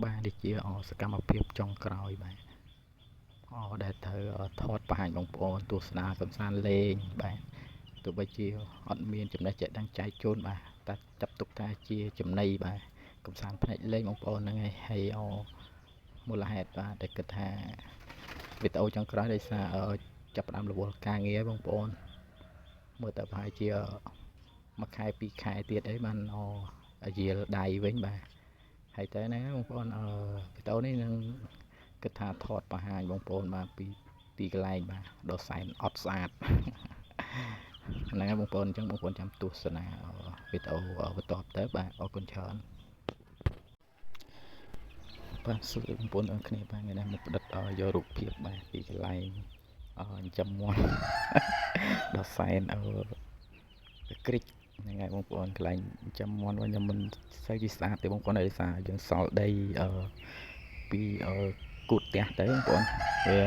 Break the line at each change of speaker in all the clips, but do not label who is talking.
បាទដូចជាសកម្មភាពចុងក្រោយបាទដែលត្រូវថតបង្ហាញបងប្អូនទស្សនាកំសាន្តលេងបាទទោះបីជាអត់មានចំណេះចេះដឹងចែកជូនបាទតែចាប់ទុកថាជាចំណីបាទកំសាន្តផ្នែកលេងបងប្អូនហ្នឹងហើយមូលហេតុបាទដែលគិតថាវីដេអូចុងក្រោយដោយសារចាប់ផ្ដើមរវល់ការងារបងប្អូនមើលទៅប្រហែលជាមួយខែពីរខែទៀតអីបានយាលដៃវិញបាទហើយទៅណាបងប្អូនវីដេអូនេះនឹងគិតថាថតបង្ហាញបងប្អូនបាទពីទីកន្លែងបាទដ៏សែនអត់ស្អាតហ្នឹងហើយបងប្អូនអញ្ចឹងបងប្អូនចាំទស្សនាវីដេអូបន្តទៅបាទអរគុណច្រើនបាទសួស្តីបងប្អូនអរគ្នាបាទថ្ងៃនេះមកផ្ដិតយករូបភាពបាទពីកន្លែងចាំមាន់ដ៏សែនក្រិចហ្នឹងហើយបងប្អូនកន្លែងចាំមាន់វិញខ្ញុំមិនសូវជាស្អាតទេបងប្អូនដោយសារយើងសល់ដីពីគូតផ្ទះទៅបងប្អូនវា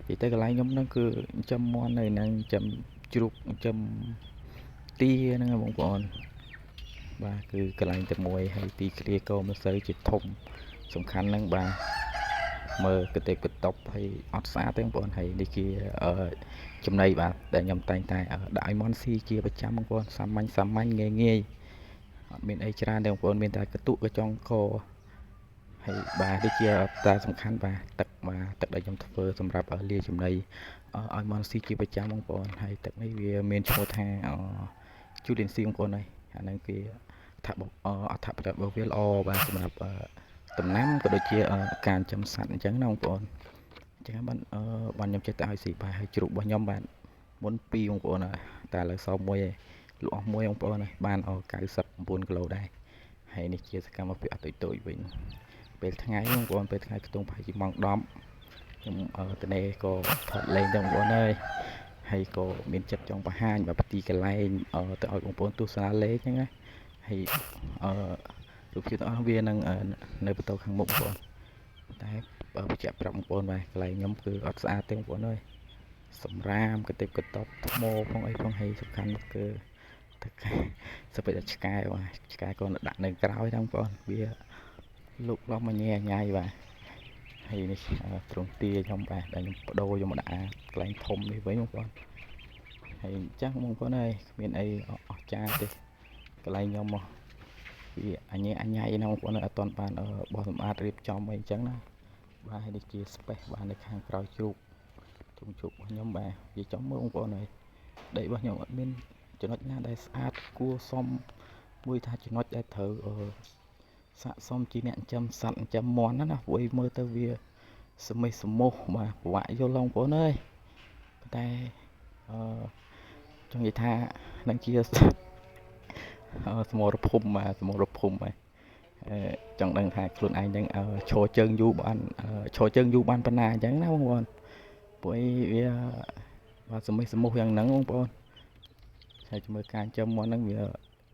និយាយទៅកន្លែងខ្ញុំហ្នឹងគឺចាំមាន់នៅនឹងចាំជ្រូកចាំទាហ្នឹងបងប្អូនបាទគឺកន្លែងតែមួយហើយទីគ្រាក៏មិនសូវជាធំសំខាន់ហ្នឹងបាទមើលកទេកតុបហើយអត់ស្អាតទេបងប្អូនហើយនេះជាចំណីបាទដែលខ្ញុំតែងតែដាក់ឲ្យមន់ស៊ីជាប្រចាំបងប្អូនសាមញ្ញងាយអត់មានអីច្រើនទេបងប្អូនមានតែកតុកកញ្ចង់កហើយបាទនេះជាតែសំខាន់បាទទឹកដែលខ្ញុំធ្វើសម្រាប់លាយចំណីឲ្យមន់ស៊ីជាប្រចាំបងប្អូនហើយទឹកនេះវាមានឈ្មោះថាជូលៀនស៊ីបងប្អូនហើយអាហ្នឹងគឺអត្ថប្រយោជន៍របស់វាល្អបាទសម្រាប់ដំណាំក៏ដូចជាការចិញ្ចឹមសត្វអញ្ចឹងណាបងប្អូនអញ្ចឹងបានខ្ញុំចេះតែឲ្យស៊ីបាយហើយជ្រូករបស់ខ្ញុំបាទមុន2បងប្អូនតែឥឡូវសល់មួយឯងលក់អស់មួយបងប្អូនហើយបាន99គីឡូដែរហើយនេះជាសកម្មភាពអត់តូចវិញពេលថ្ងៃបងប្អូនពេលថ្ងៃខ្ទង់ប្រហែលជាម៉ោង10ខ្ញុំតនេក៏ថតលេងទៅបងប្អូនអើយហើយក៏មានចិត្តចង់បង្ហាញបាទទីកន្លែងទៅឲ្យបងប្អូនទស្សនាលេងហ្នឹងណាហើយរូបភាពទាំងអស់វានឹងនៅបន្តខាងមុខបងប្អូនតែបញ្ជាក់ប្រាប់បងប្អូនបាទកន្លែងខ្ញុំគឺអត់ស្អាតទេបងប្អូនអើយសម្រាមកទេពកតបថ្មផងអីផងហើយសំខាន់គឺទឹកសពេតឆ្កែបាទឆ្កែក៏ដាក់នៅក្រោយហ្នឹងបងប្អូនវាលោកឡំមកញ៉ៃបាទហើយនេះទ្រង់ទាខ្ញុំបាទដែលខ្ញុំបដូរយកមកដាក់កន្លែងធំនេះវិញបងប្អូនហើយអញ្ចឹងបងប្អូនអើយគ្មានអីអស្ចារ្យទេកន្លែងខ្ញុំមកវាអញញ៉ៃណាបងប្អូនអត់ទាន់បានបោះសម្អាតរៀបចំអីអញ្ចឹងណាបាទហើយនេះជា space បាទនៅខាងក្រោយជ្រូកធំជ្រូករបស់ខ្ញុំបាទវាចំមើលបងប្អូនហើយដីរបស់ខ្ញុំអត់មានចំណុចណាដែលស្អាតគួរសមមួយថាចំណុចដែលត្រូវស័ក្តិសមជាអ្នកចិញ្ចឹមសត្វចិញ្ចឹមមាន់ណាព្រោះមើលទៅវាសមិសមុះបាទពិបាកយល់ឡងបងប្អូនអើយតែចង់និយាយថានឹងជាសមរភូមិបាទសមរភូមិបាទចង់ដឹងថាខ្លួនឯងនឹងឈរជើងយូរបានប៉ុណ្ណាអញ្ចឹងណាបងប្អូនព្រោះវាបាទសមិសមុះយ៉ាងហ្នឹងបងប្អូនហើយមើលការចិញ្ចឹមមាន់ហ្នឹងវា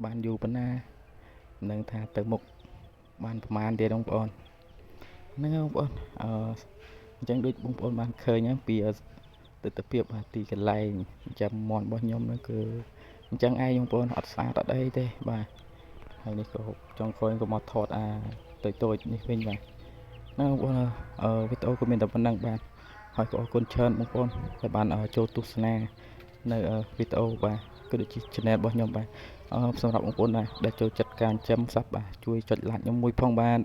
បានយូរប៉ុណ្ណានឹងថាទៅមុខបានប្រមាណទៀតបងប្អូនហ្នឹងបងប្អូនអញ្ចឹងដូចបងប្អូនបានឃើញពីទស្សនវិជ្ជាទីកន្លែងចាំមាន់របស់ខ្ញុំហ្នឹងគឺអញ្ចឹងឯងបងប្អូនអត់ស្អាតអត់អីទេបាទហើយនេះក៏ចុងក្រោយក៏មកថតតូចនេះវិញបាទហ្នឹងបងប្អូនវីដេអូក៏មានតែប៉ុណ្្នឹងបាទហើយក៏អរគុណច្រើនបងប្អូនដែលបានចូលទស្សនានៅវីដេអូបាទក៏ដូចជា channel របស់ខ្ញុំបាទសម្រាប់បងប្អូនដែលចូលចិត្តការចិញ្ចឹមសត្វបាទជួយចុច like ខ្ញុំមួយផងបាទ